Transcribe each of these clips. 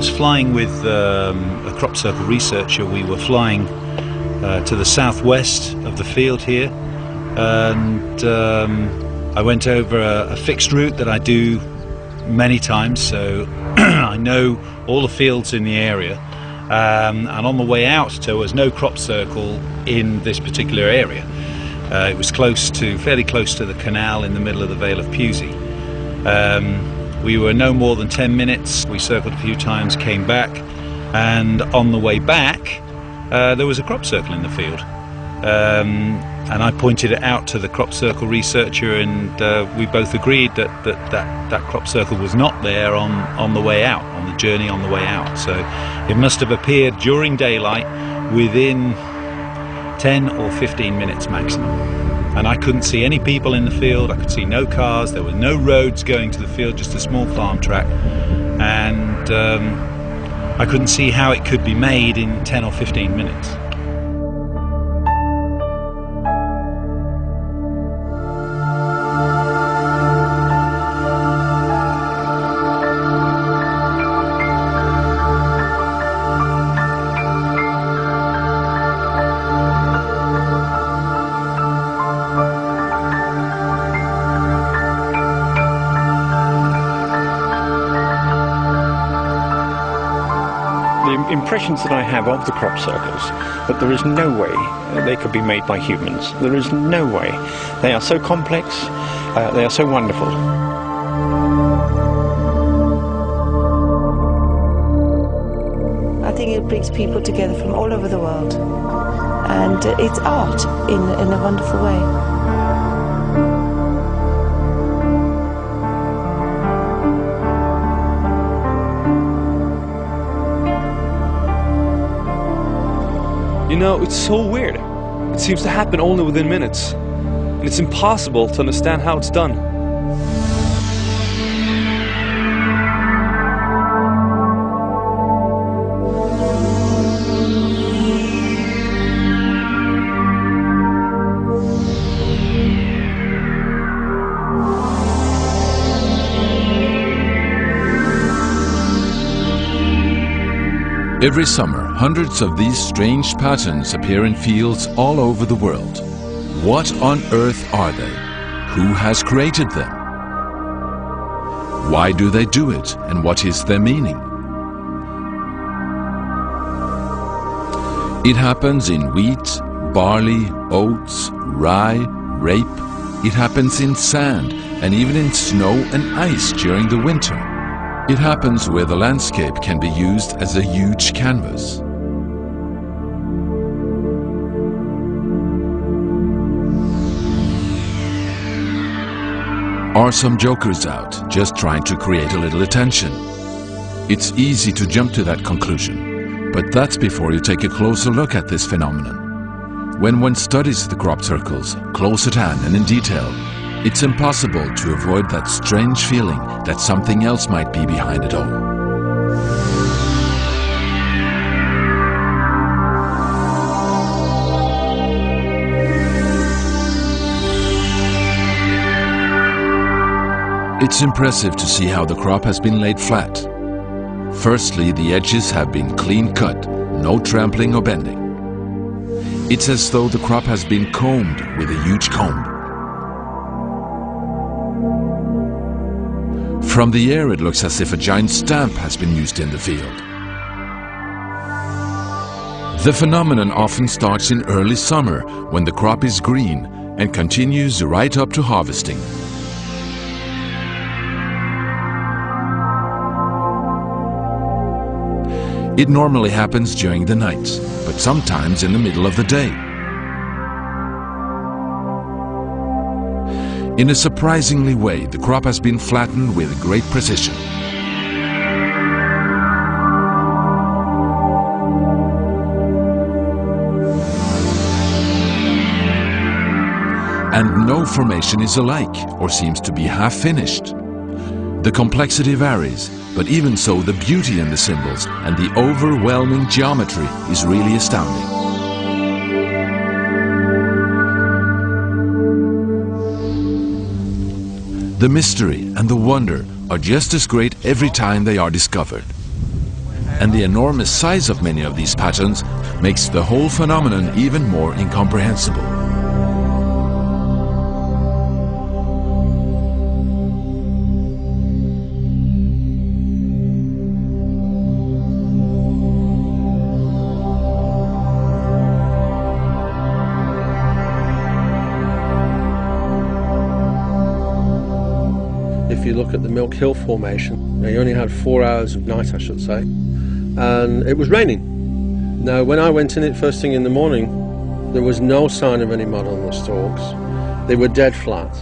was flying with a crop circle researcher. We were flying to the southwest of the field here, and I went over a fixed route that I do many times, so I know all the fields in the area, and on the way out there was no crop circle in this particular area. It was fairly close to the canal in the middle of the Vale of Pewsey. We were no more than 10 minutes. We circled a few times, came back, and on the way back there was a crop circle in the field. And I pointed it out to the crop circle researcher, and we both agreed that crop circle was not there on the way out, on the journey on the way out. So it must have appeared during daylight within 10 or 15 minutes maximum. And I couldn't see any people in the field, I could see no cars, there were no roads going to the field, just a small farm track. And I couldn't see how it could be made in 10 or 15 minutes. The impressions that I have of the crop circles, that there is no way they could be made by humans. There is no way. They are so complex, they are so wonderful. I think it brings people together from all over the world, and it's art in a wonderful way. You know, it's so weird. It seems to happen only within minutes. And it's impossible to understand how it's done. Every summer, hundreds of these strange patterns appear in fields all over the world. What on earth are they? Who has created them? Why do they do it, and what is their meaning? It happens in wheat, barley, oats, rye, rape. It happens in sand and even in snow and ice during the winter. It happens where the landscape can be used as a huge canvas. Are some jokers out just trying to create a little attention? It's easy to jump to that conclusion, but that's before you take a closer look at this phenomenon. When one studies the crop circles close at hand and in detail, it's impossible to avoid that strange feeling that something else might be behind it all. It's impressive to see how the crop has been laid flat. Firstly, the edges have been clean cut, no trampling or bending. It's as though the crop has been combed with a huge comb. From the air, it looks as if a giant stamp has been used in the field. The phenomenon often starts in early summer when the crop is green and continues right up to harvesting. It normally happens during the night, but sometimes in the middle of the day. In a surprisingly way, the crop has been flattened with great precision. And no formation is alike or seems to be half finished. The complexity varies, but even so, the beauty in the symbols and the overwhelming geometry is really astounding. The mystery and the wonder are just as great every time they are discovered. And the enormous size of many of these patterns makes the whole phenomenon even more incomprehensible. If you look at the Milk Hill Formation, you only had 4 hours of night, I should say, and it was raining. Now, when I went in it first thing in the morning, there was no sign of any mud on the stalks. They were dead flat,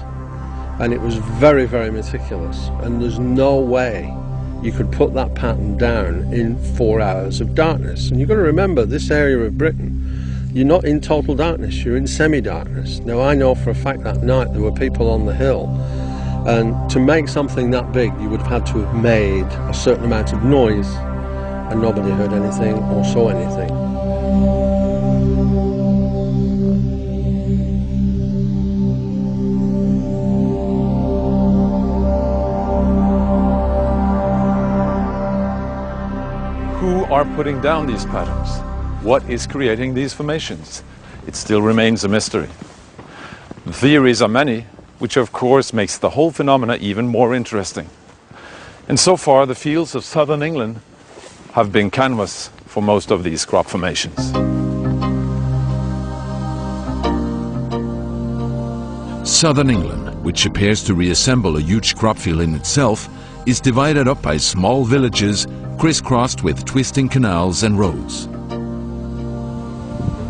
and it was very, very meticulous, and there's no way you could put that pattern down in 4 hours of darkness. And you've got to remember, this area of Britain, you're not in total darkness, you're in semi-darkness. Now, I know for a fact that night there were people on the hill, and to make something that big, you would have had to have made a certain amount of noise, and nobody heard anything or saw anything. Who are putting down these patterns? What is creating these formations? It still remains a mystery. The theories are many, which of course makes the whole phenomena even more interesting. And so far, the fields of southern England have been canvas for most of these crop formations. Southern England, which appears to reassemble a huge crop field in itself, is divided up by small villages crisscrossed with twisting canals and roads.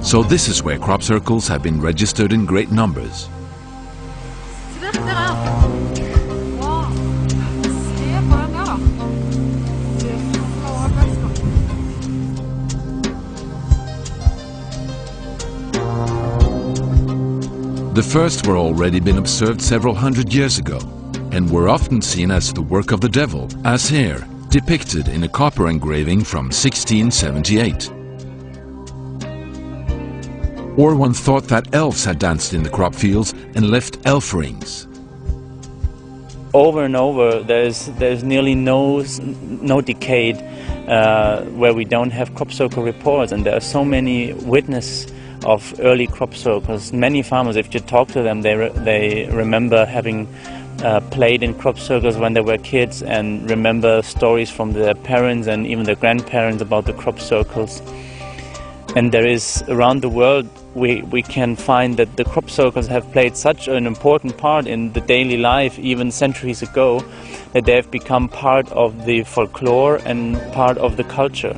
So this is where crop circles have been registered in great numbers. The first were already been observed several hundred years ago, and were often seen as the work of the devil, as here, depicted in a copper engraving from 1678. Or one thought that elves had danced in the crop fields and left elf rings. Over and over, there's nearly no decade where we don't have crop circle reports, and there are so many witnesses of early crop circles. Many farmers, if you talk to them, they remember having played in crop circles when they were kids, and remember stories from their parents and even their grandparents about the crop circles. And there is, around the world, we can find that the crop circles have played such an important part in the daily life, even centuries ago, that they have become part of the folklore and part of the culture.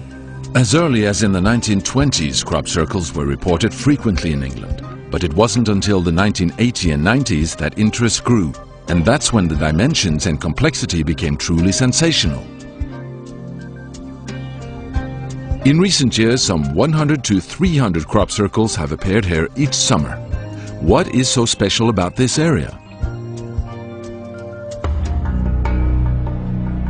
As early as in the 1920s, crop circles were reported frequently in England, but it wasn't until the 1980s and 90s that interest grew, and that's when the dimensions and complexity became truly sensational. In recent years, some 100 to 300 crop circles have appeared here each summer. What is so special about this area?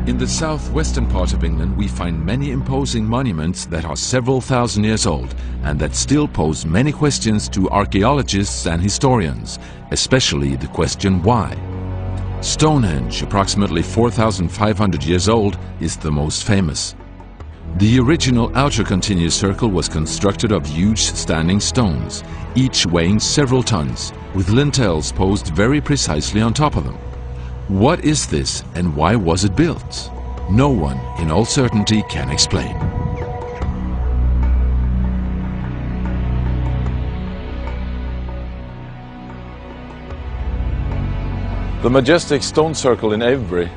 In the southwestern part of England, we find many imposing monuments that are several thousand years old and that still pose many questions to archaeologists and historians, especially the question why. Stonehenge, approximately 4,500 years old, is the most famous. The original outer continuous circle was constructed of huge standing stones, each weighing several tons, with lintels posed very precisely on top of them. What is this and why was it built? No one, in all certainty, can explain. The majestic stone circle in Avebury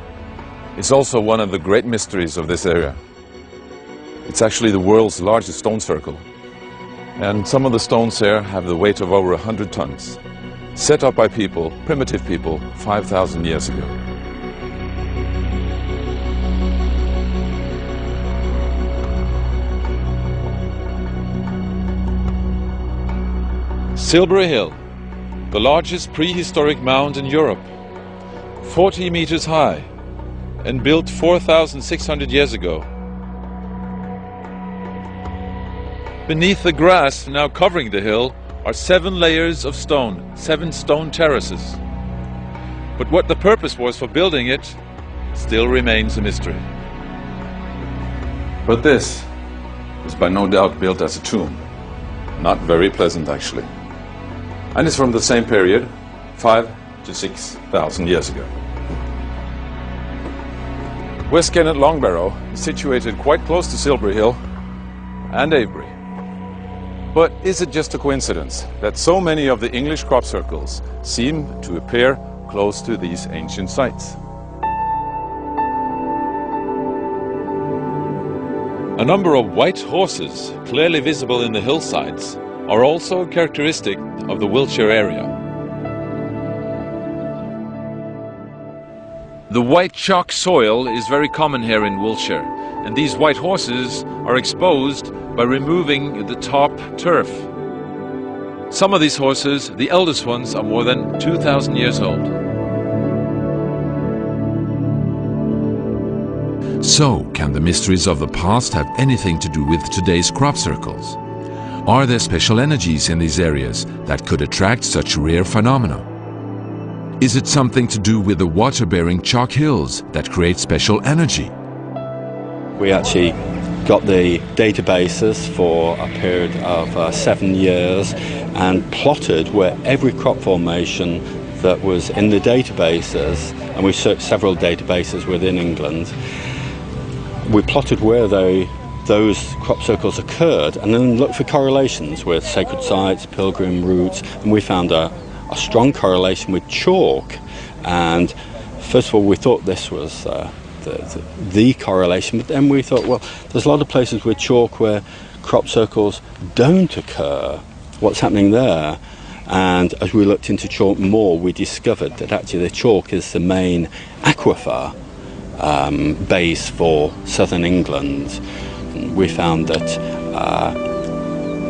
is also one of the great mysteries of this area. It's actually the world's largest stone circle, and some of the stones here have the weight of over 100 tons, set up by people, primitive people, 5,000 years ago. Silbury Hill, the largest prehistoric mound in Europe, 40 meters high and built 4,600 years ago. Beneath the grass now covering the hill are 7 layers of stone, 7 stone terraces. But what the purpose was for building it still remains a mystery. But this is by no doubt built as a tomb. Not very pleasant, actually. And it's from the same period, 5,000 to 6,000 years ago. West Kennet Longbarrow is situated quite close to Silbury Hill and Avebury. But is it just a coincidence that so many of the English crop circles seem to appear close to these ancient sites? A number of white horses, clearly visible in the hillsides, are also characteristic of the Wiltshire area. The white chalk soil is very common here in Wiltshire, and these white horses are exposed by removing the top turf. Some of these horses, the eldest ones, are more than 2,000 years old. So, can the mysteries of the past have anything to do with today's crop circles? Are there special energies in these areas that could attract such rare phenomena? Is it something to do with the water-bearing chalk hills that create special energy? We actually got the databases for a period of 7 years and plotted where every crop formation that was in the databases, and we searched several databases within England, we plotted where those crop circles occurred and then looked for correlations with sacred sites, pilgrim routes, and we found a strong correlation with chalk. And first of all, we thought this was the correlation, but then we thought, well, there's a lot of places with chalk where crop circles don't occur. What's happening there? And as we looked into chalk more, we discovered that actually the chalk is the main aquifer base for southern England. We found that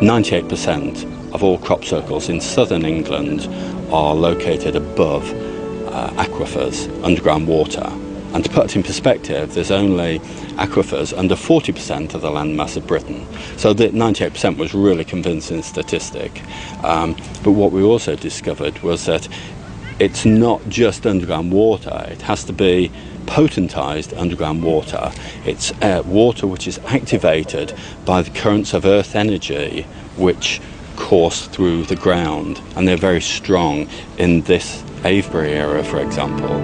98% of all crop circles in southern England are located above aquifers, underground water. And to put it in perspective, there's only aquifers under 40% of the landmass of Britain. So the 98% was really convincing statistic. But what we also discovered was that it's not just underground water. It has to be potentized underground water. It's water which is activated by the currents of earth energy which course through the ground, and they're very strong in this Avebury area, for example.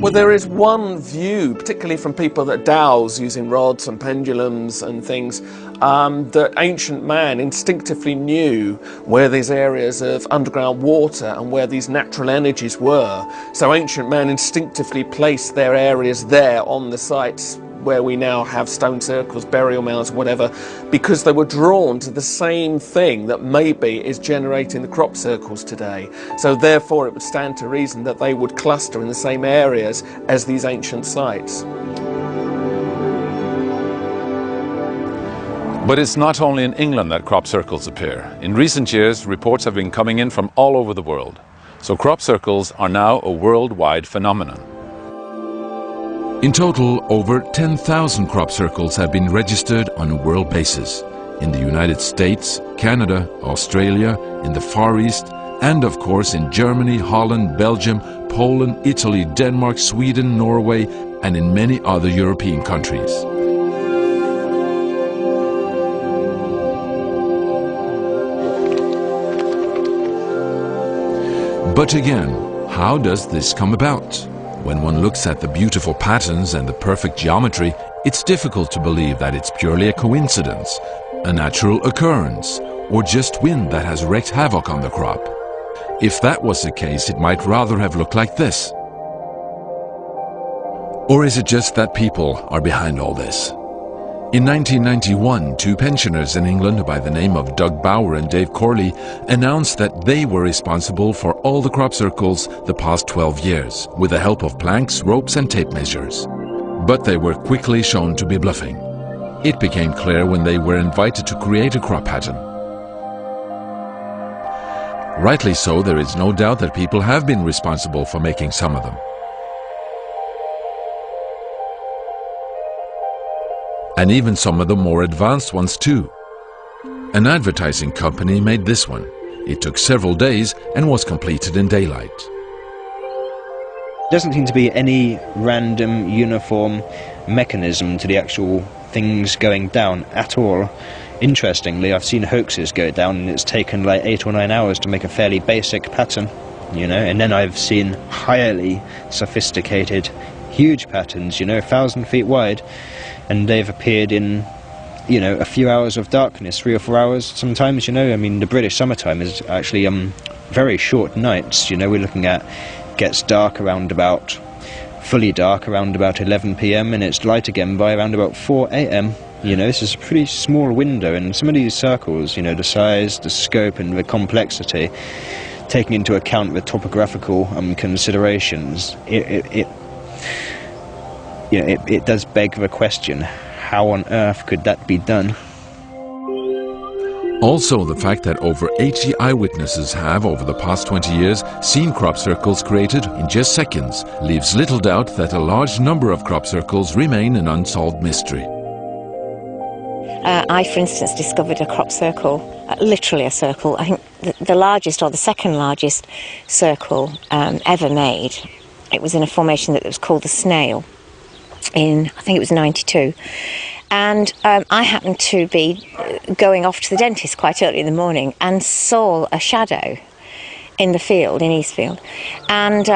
Well, there is one view, particularly from people that dowse using rods and pendulums and things, that ancient man instinctively knew where these areas of underground water and where these natural energies were. So ancient man instinctively placed their areas there on the sites where we now have stone circles, burial mounds, whatever, because they were drawn to the same thing that maybe is generating the crop circles today. So therefore it would stand to reason that they would cluster in the same areas as these ancient sites. But it's not only in England that crop circles appear. In recent years, reports have been coming in from all over the world. So crop circles are now a worldwide phenomenon. In total, over 10,000 crop circles have been registered on a world basis. In the United States, Canada, Australia, in the Far East, and of course in Germany, Holland, Belgium, Poland, Italy, Denmark, Sweden, Norway, and in many other European countries. But again, how does this come about? When one looks at the beautiful patterns and the perfect geometry, it's difficult to believe that it's purely a coincidence, a natural occurrence, or just wind that has wreaked havoc on the crop. If that was the case, it might rather have looked like this. Or is it just that people are behind all this? In 1991, two pensioners in England by the name of Doug Bauer and Dave Corley announced that they were responsible for all the crop circles the past 12 years, with the help of planks, ropes and tape measures. But they were quickly shown to be bluffing. It became clear when they were invited to create a crop pattern. Rightly so, there is no doubt that people have been responsible for making some of them. And even some of the more advanced ones too. An advertising company made this one. It took several days and was completed in daylight. doesn't seem to be any random, uniform mechanism to the actual things going down at all. Interestingly, I've seen hoaxes go down and it's taken like 8 or 9 hours to make a fairly basic pattern, you know, and then I've seen highly sophisticated, huge patterns, you know, 1,000 feet wide, and they've appeared in, you know, a few hours of darkness, 3 or 4 hours sometimes, you know. I mean, the British summertime is actually very short nights, you know. We're looking at, gets dark around about, fully dark around about 11 p.m. and it's light again by around about 4 a.m. You know, this is a pretty small window, and some of these circles, you know, the size, the scope and the complexity, taking into account the topographical considerations, it does beg the question, how on earth could that be done? Also, the fact that over 80 eyewitnesses have, over the past 20 years, seen crop circles created in just seconds leaves little doubt that a large number of crop circles remain an unsolved mystery. I, for instance, discovered a crop circle, literally a circle. I think the largest or the second largest circle ever made. It was in a formation that was called the Snail in, I think it was 92. And I happened to be going off to the dentist quite early in the morning and saw a shadow in the field, in Eastfield. And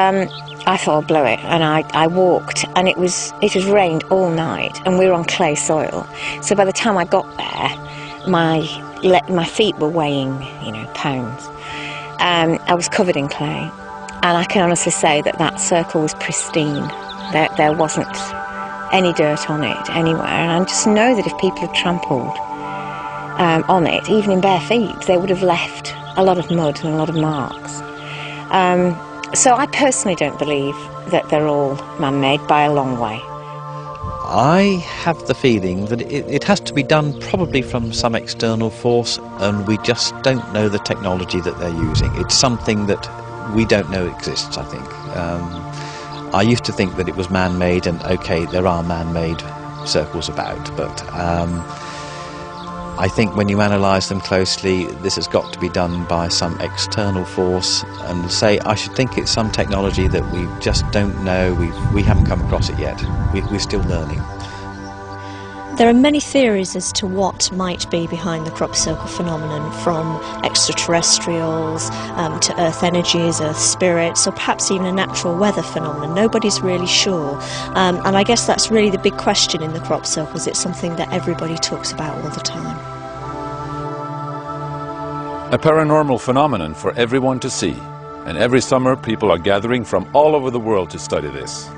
I thought, blow it, and I walked, and it was rained all night, and we were on clay soil. So by the time I got there, my feet were weighing, you know, pounds. I was covered in clay, and I can honestly say that that circle was pristine. There wasn't any dirt on it anywhere, and I just know that if people had trampled on it, even in bare feet, they would have left a lot of mud and a lot of marks. So I personally don't believe that they're all man-made by a long way. I have the feeling that it has to be done probably from some external force, and we just don't know the technology that they're using. It's something that we don't know exists, I think. I used to think that it was man-made, and okay, there are man-made circles about, but I think when you analyse them closely, this has got to be done by some external force, and I should think it's some technology that we just don't know, we haven't come across it yet, we're still learning. There are many theories as to what might be behind the crop circle phenomenon, from extraterrestrials to earth energies, earth spirits, or perhaps even a natural weather phenomenon. Nobody's really sure. And I guess that's really the big question in the crop circles. It's something that everybody talks about all the time. A paranormal phenomenon for everyone to see. And every summer people are gathering from all over the world to study this.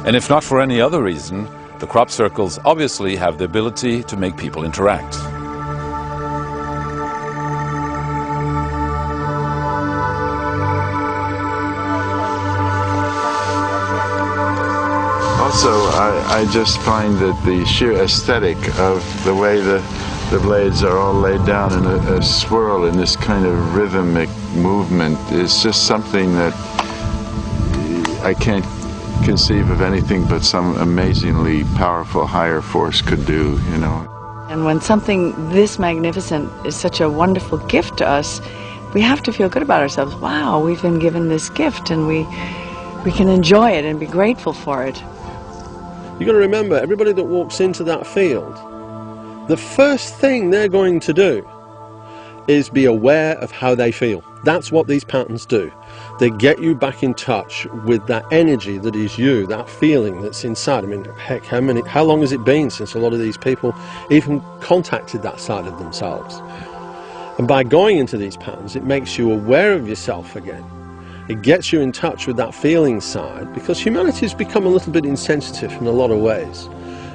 And if not for any other reason, the crop circles obviously have the ability to make people interact. Also, I just find that the sheer aesthetic of the way the blades are all laid down in a swirl in this kind of rhythmic movement is just something that I can't conceive of anything but some amazingly powerful higher force could do, you know. And when something this magnificent is such a wonderful gift to us, we have to feel good about ourselves. Wow, we've been given this gift, and we can enjoy it and be grateful for it. You've got to remember, everybody that walks into that field, the first thing they're going to do is be aware of how they feel. That's what these patterns do. They get you back in touch with that energy that is you, that feeling that's inside. I mean, heck, how long has it been since a lot of these people even contacted that side of themselves? And by going into these patterns, it makes you aware of yourself again. It gets you in touch with that feeling side, because humanity has become a little bit insensitive in a lot of ways.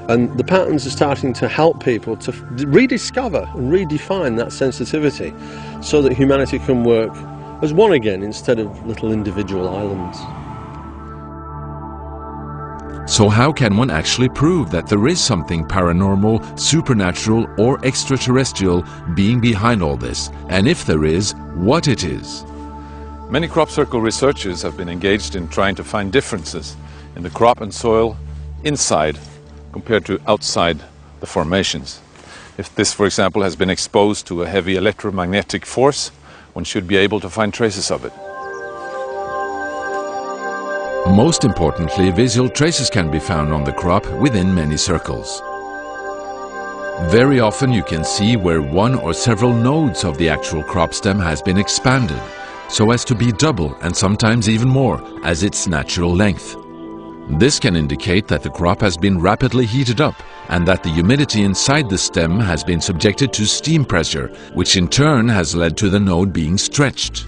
And the patterns are starting to help people to rediscover and redefine that sensitivity, so that humanity can work as one again instead of little individual islands. So how can one actually prove that there is something paranormal, supernatural or extraterrestrial being behind all this? And if there is, what it is? Many crop circle researchers have been engaged in trying to find differences in the crop and soil inside compared to outside the formations. If this, for example, has been exposed to a heavy electromagnetic force, one should be able to find traces of it. Most importantly, visual traces can be found on the crop within many circles. Very often you can see where one or several nodes of the actual crop stem has been expanded, so as to be double and sometimes even more as its natural length. This can indicate that the crop has been rapidly heated up and that the humidity inside the stem has been subjected to steam pressure, which in turn has led to the node being stretched.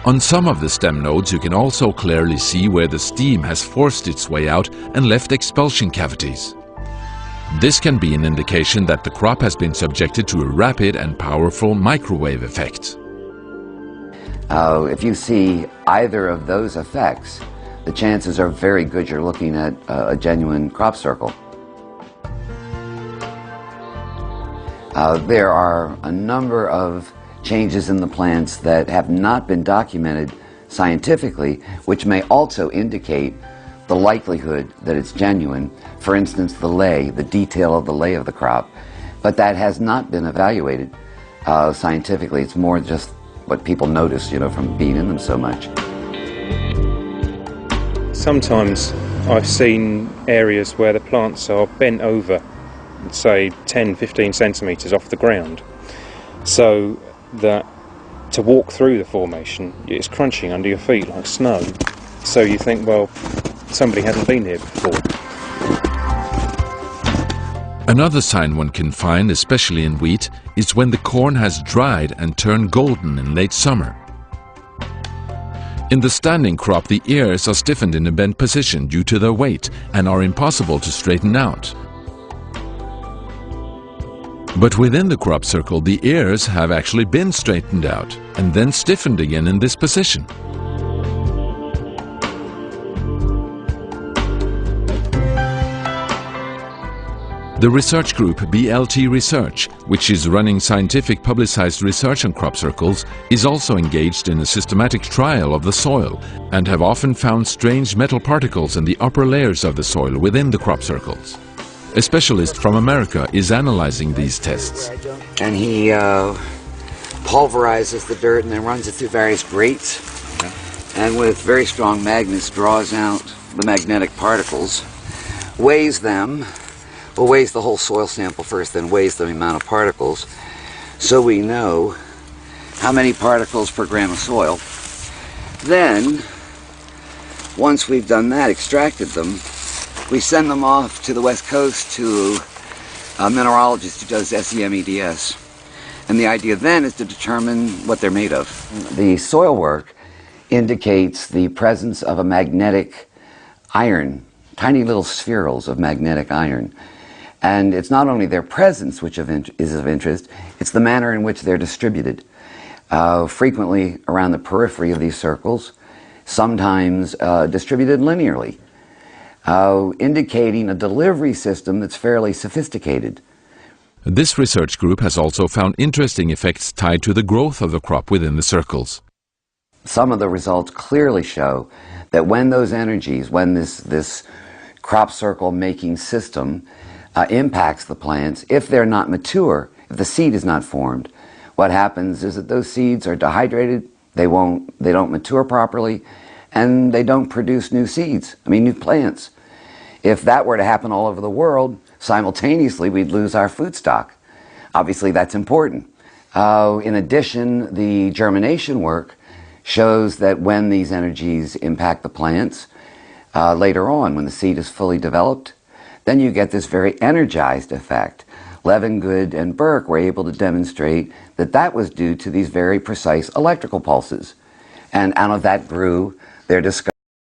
On some of the stem nodes you can also clearly see where the steam has forced its way out and left expulsion cavities. This can be an indication that the crop has been subjected to a rapid and powerful microwave effect. If you see either of those effects, the chances are very good you're looking at a genuine crop circle. There are a number of changes in the plants that have not been documented scientifically, which may also indicate the likelihood that it's genuine. For instance, the lay, the detail of the lay of the crop. But that has not been evaluated scientifically. It's more just what people notice, you know, from being in them so much. Sometimes I've seen areas where the plants are bent over, say 10-15 centimetres off the ground, so that to walk through the formation it's crunching under your feet like snow. So you think, well, somebody hadn't been here before. Another sign one can find, especially in wheat, is when the corn has dried and turned golden in late summer. In the standing crop, the ears are stiffened in a bent position due to their weight and are impossible to straighten out. But within the crop circle, the ears have actually been straightened out and then stiffened again in this position. The research group BLT Research, which is running scientific publicized research on crop circles, is also engaged in a systematic trial of the soil and have often found strange metal particles in the upper layers of the soil within the crop circles. A specialist from America is analyzing these tests. And he pulverizes the dirt and then runs it through various grates, and with very strong magnets draws out the magnetic particles, weighs them. Well, weighs the whole soil sample first, then weighs the amount of particles, so we know how many particles per gram of soil. Then, once we've done that, extracted them, we send them off to the West Coast to a mineralogist who does SEMEDS. And the idea then is to determine what they're made of. The soil work indicates the presence of a magnetic iron, tiny little spherules of magnetic iron. And it's not only their presence which is of interest, it's the manner in which they're distributed. Frequently around the periphery of these circles, sometimes distributed linearly, indicating a delivery system that's fairly sophisticated. This research group has also found interesting effects tied to the growth of the crop within the circles. Some of the results clearly show that when those energies, when this crop circle making system impacts the plants, if they're not mature, if the seed is not formed, what happens is that those seeds are dehydrated, they don't mature properly, and they don't produce new seeds, new plants. If that were to happen all over the world, simultaneously we'd lose our food stock. Obviously that's important. In addition, the germination work shows that when these energies impact the plants, later on when the seed is fully developed, then you get this very energized effect. Levengood and Burke were able to demonstrate that that was due to these very precise electrical pulses. And out of that grew their discovery